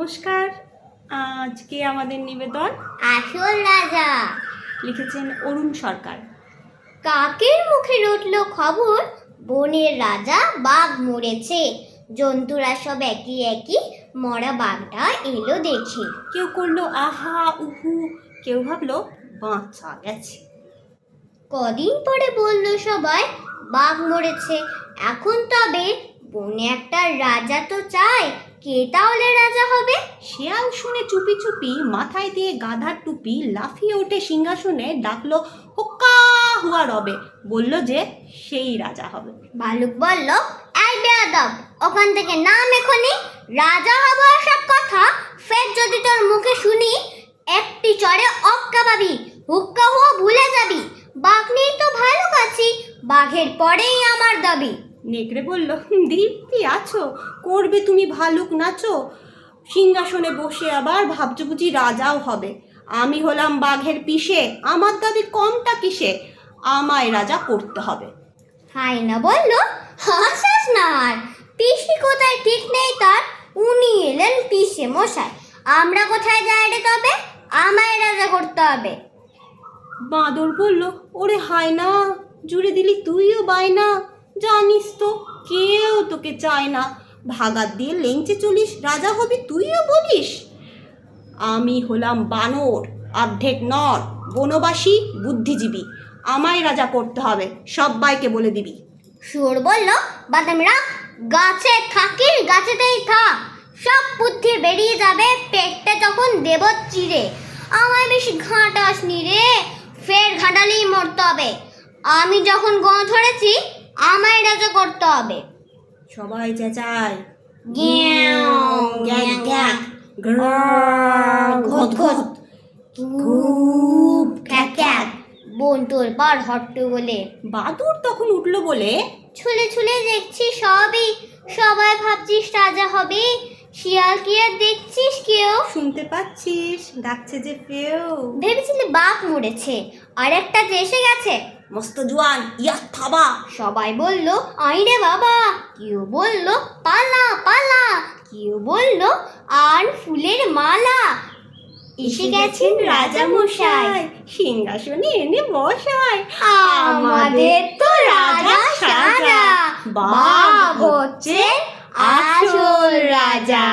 নমস্কার। আজকে আমাদের নিবেদন আসল রাজা। লিখেছেন অরুণ সরকার। কাকের মুখে রটল খবর, বনের রাজা বাঘ মরেছে। জন্তুরা সব একই একই, মরা বাঘটা এলো দেখে। কেউ করলো আহা উহু, কেউ ভাবলো বাঁচা গেছে। কদিন পরে বলল সবাই, বাঘ মরেছে, এখন তবে বনে একটা রাজা তো চাই। কে তাহলে রাজা হবে? শিয়াল শুনে চুপি চুপি মাথায় দিয়ে গাধার টুপি লাফিয়ে উঠে সিংহাসনে ডাকলো হুক্কা হুয়া রবে, বলল যে সেই রাজা হবে। ভালুক বলল, এই বেয়াদব, ওখান থেকে নাম এখনি। রাজা হব সব কথা ফের যদি তোর মুখে শুনি, একটি চড়ে অক্কা পাবি, হুক্কা হুয়া ভুলে যাবি। বাঘ নেই তো ভালুক আছি, বাঘের পরেই আমার দাবি। নেকড়ে বলল, দিব্যি আছো, করবে তুমি ভালুক নাচো, সিংহাসনে বসে আবার ভাবছো বুঝি রাজাও হবে। আমি হলাম বাঘের পিসে, আমার দাবি কমটা কিসে, আমায় রাজা করতে হবে। হাইনা বলল, হাসাস না আর, পিসি কোথায় ঠিক নেই তার, উনি এলেন পিসে মশাই, আমরা কোথায় যাই রে তবে, আমায় রাজা করতে হবে। বাঁদর বলল, ওরে হায় না, জুড়ে দিলি তুইও বায়না, জানিস তো কেউ তোকে চায় না, ভাগাত দিয়ে লেংচে চলিস, রাজা হবি তুইও বলিস। আমি হলাম বানর, অর্ধেক নর, বনবাসী বুদ্ধিজীবী, আমায় রাজা করতে হবে, সব্বাইকে বলে দিবি। শুয়োর বলল, বাদামরা গাছে থাকিস গাছেতেই থাক, সব বুদ্ধি বেরিয়ে যাবে পেটটা যখন দেব চিরে। আমায় বেশি ঘাঁটাসনি রে, ফের ঘাঁটালেই মরতে হবে। আমি যখন গঁ ধরেছি, আমায় রাজা করতে হবে। সবাই চেঁচায়, গ্যাঁ গ্যাঁ গ্যাঁ, ঘট ঘট, খুব খ্যাক খ্যাক, বন তোর পার হট্ট বলে। বাদুড় তখন উঠলো বলে, ছুলে ছুলে দেখছি সবই, সবাই ভাবছিস রাজা হবে, শিয়াল কি আর দেখছিস কেউ? শুনতে পাচ্ছিস ডাকছে যে পেও। ভেবেছিলি বাঘ মরেছে, আর একটা যে এসে গেছে। মস্ত জোয়ান, ইয়া থাবা। সবাই বলল, আই রে বাবা, কেউ বলল পালা পালা, কেউ বলল আর ফুলের মালা। এসে গেছেন রাজা মশাই, সিংহাসনে এনে বসায়, আমাদের তো রাজা সাজা, বাঘ হচ্ছে আসল রাজা।